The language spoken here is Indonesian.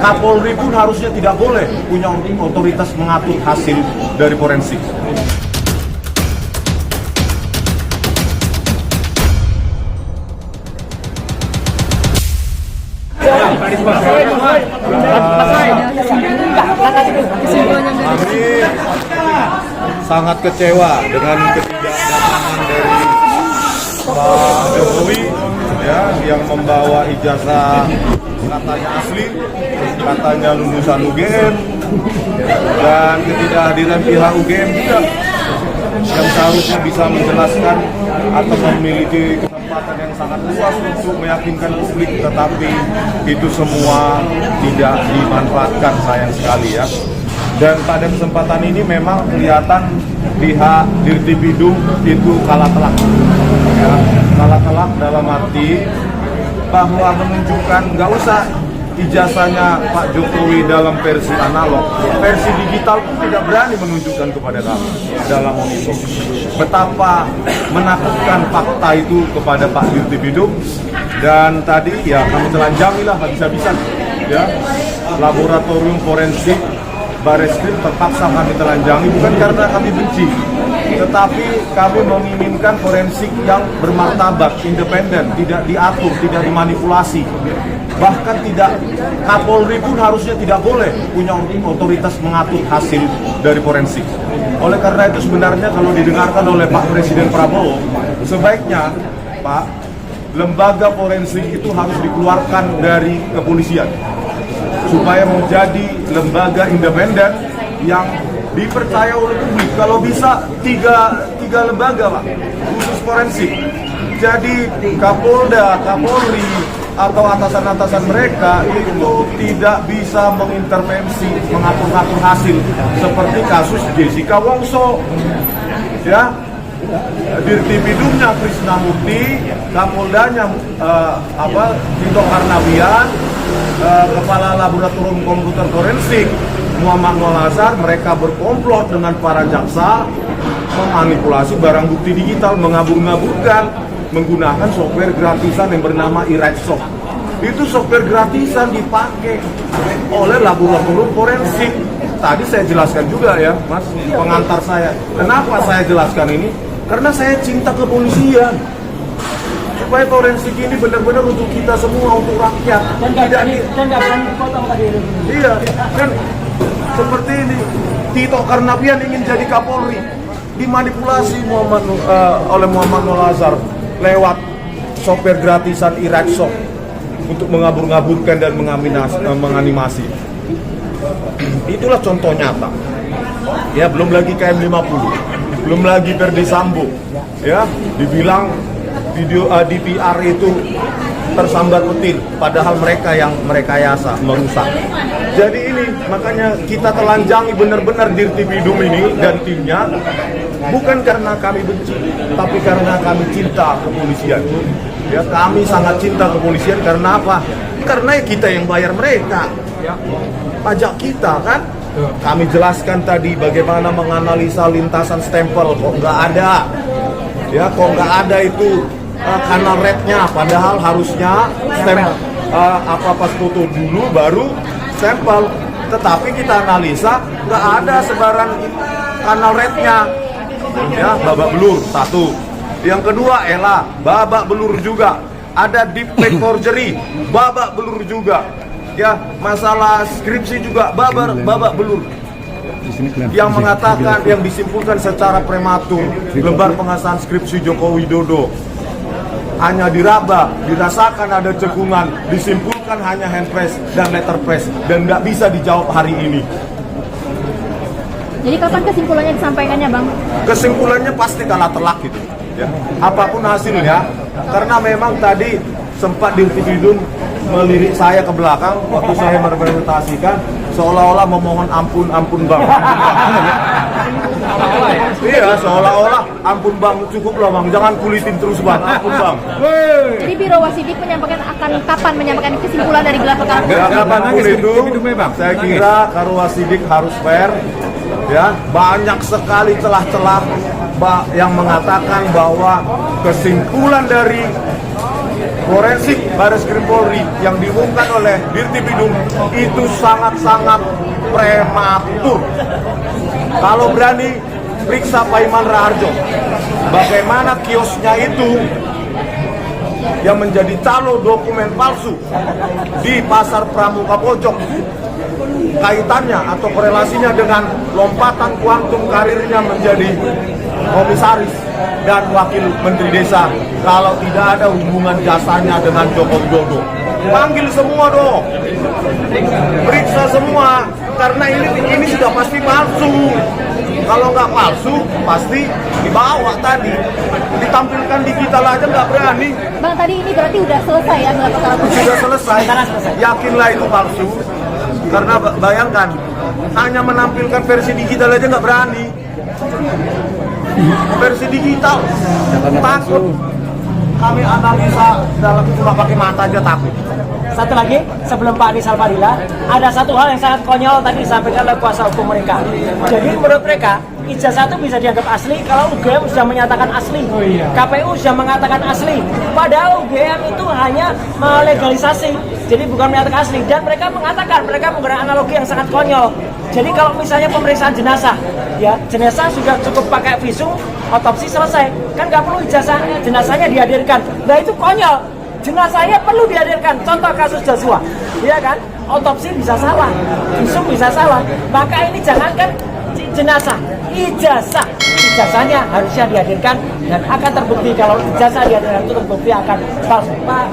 Kapolri pun harusnya tidak boleh punya otoritas mengatur hasil dari forensik. Kami sangat kecewa dengan ketidakdatangan dari Pak Jokowi yang membawa ijazah katanya asli, katanya lulusan UGM, dan ketidakhadiran pihak UGM juga yang seharusnya bisa menjelaskan atau memiliki kesempatan yang sangat luas untuk meyakinkan publik, tetapi itu semua tidak dimanfaatkan, sayang sekali ya. Dan pada kesempatan ini memang kelihatan pihak Dirtipidum itu kalah telak, ya, kalah telak dalam arti bahwa menunjukkan nggak usah ijazahnya Pak Jokowi dalam versi analog, versi digital pun tidak berani menunjukkan kepada kami dalam monitor. Betapa menakutkan fakta itu kepada Pak Dirtipidum. Dan tadi ya kami telanjangi lah habis-habisan ya, laboratorium forensik Bareskrim terpaksa kami telanjangi, bukan karena kami benci, tetapi kami menginginkan forensik yang bermartabat, independen, tidak diatur, tidak dimanipulasi. Bahkan tidak, Kapolri pun harusnya tidak boleh punya otoritas mengatur hasil dari forensik. Oleh karena itu sebenarnya kalau didengarkan oleh Pak Presiden Prabowo, sebaiknya Pak, lembaga forensik itu harus dikeluarkan dari kepolisian supaya menjadi lembaga independen yang dipercaya oleh publik. Kalau bisa tiga lembaga Pak, khusus forensik. Jadi Kapolda, Kapolri, atau atasan-atasan mereka itu tidak bisa mengintervensi, mengatur-atur hasil seperti kasus Jessica Wongso, ya, Dirtipidumnya Krisnamurti, Kapoldanya Tito Karnavian, Kepala Laboratorium Komputer Forensik Muhammad Nolazar. Mereka berkomplot dengan para jaksa memanipulasi barang bukti digital, mengabur-ngaburkan menggunakan software gratisan yang bernama iRightSoft. Itu software gratisan dipakai oleh laboratorium forensik. Tadi saya jelaskan juga ya, Mas, pengantar saya. Kenapa saya jelaskan ini? Karena saya cinta kepolisian. Supaya forensik ini benar-benar untuk kita semua, untuk rakyat. Iya, kan seperti ini. Tito Karnavian ingin jadi Kapolri, dimanipulasi oleh Muhammad Nolazar lewat software gratisan iRightSoft untuk mengabur-ngaburkan dan menganimasi. Itulah contoh nyata. Ya, belum lagi KM50, belum lagi Verdi Sambo. Ya, dibilang video DPR itu tersambar petir, padahal mereka yang merekayasa, merusak. Jadi ini makanya kita telanjangi benar-benar Dirtipidum ini dan timnya, bukan karena kami benci, tapi karena kami cinta kepolisian. Ya, kami sangat cinta kepolisian karena apa? Karena kita yang bayar mereka, ya, pajak kita kan. Kami jelaskan tadi bagaimana menganalisa lintasan stempel, kok nggak ada, ya, kok nggak ada itu kanal rednya, padahal harusnya stempel pas foto dulu baru stempel. Tetapi kita analisa nggak ada sebaran kanal rednya. Ya, babak belur satu. Yang kedua, babak belur juga. Ada deepfake forgery, babak belur juga. Ya, masalah skripsi juga babak belur. Yang mengatakan, yang disimpulkan secara prematur, lembar pengesahan skripsi Joko Widodo hanya diraba, dirasakan ada cekungan, disimpulkan hanya handpress dan letterpress, dan nggak bisa dijawab hari ini. Jadi kapan kesimpulannya disampaikannya, Bang? Kesimpulannya pasti kalah telak gitu, ya. Apapun hasilnya, karena memang tadi sempat Dirtipidum melirik saya ke belakang waktu saya merepresentasikan, seolah-olah memohon ampun Bang. Iya, seolah-olah ampun Bang, cukuplah Bang, jangan kulitin terus Bang, ampun Bang. Jadi Biro Wasidik menyampaikan kapan menyampaikan kesimpulan dari gelar perkara? Kapanpun itu, saya kira Karo Wasidik harus fair. Ya, banyak sekali celah-celah yang mengatakan bahwa kesimpulan dari forensik Baris Krim Polri yang diumumkan oleh Dirtipidum itu sangat-sangat prematur. Kalau berani, periksa Pak Iman Raharjo. Bagaimana kiosnya itu yang menjadi calo dokumen palsu di Pasar Pramuka Pojok, kaitannya atau korelasinya dengan lompatan kuantum karirnya menjadi komisaris dan wakil menteri desa, kalau tidak ada hubungan jasanya dengan Joko Widodo. Panggil semua dong, periksa semua, karena ini sudah pasti palsu. Kalau nggak palsu, pasti dibawa tadi, ditampilkan digital aja nggak berani. Bang, tadi ini berarti udah selesai ya gelar perkara? Sudah selesai, yakinlah itu palsu. Karena bayangkan, hanya menampilkan versi digital aja nggak berani. Versi digital, takut. Kami analisa dalam cuma pakai mata aja takut. Satu lagi, sebelum Pak Adi Salfadila, ada satu hal yang sangat konyol tadi disampaikan oleh kuasa hukum mereka. Jadi menurut mereka, ijazah itu bisa dianggap asli kalau UGM sudah menyatakan asli, KPU sudah mengatakan asli. Padahal UGM itu hanya melegalisasi, jadi bukan menyatakan asli. Dan mereka mengatakan, mereka menggunakan analogi yang sangat konyol. Jadi kalau misalnya pemeriksaan jenazah, ya jenazah sudah cukup pakai visum, otopsi selesai, kan nggak perlu ijazah jenazahnya dihadirkan. Nah itu konyol. Jenazahnya perlu dihadirkan. Contoh kasus Joshua, ya kan? Otopsi bisa salah, visum bisa salah. Maka ini jangankan jenazah, ijazahnya harusnya dihadirkan dan akan terbukti kalau ijazah dihadirkan itu terbukti akan palsu. Pak,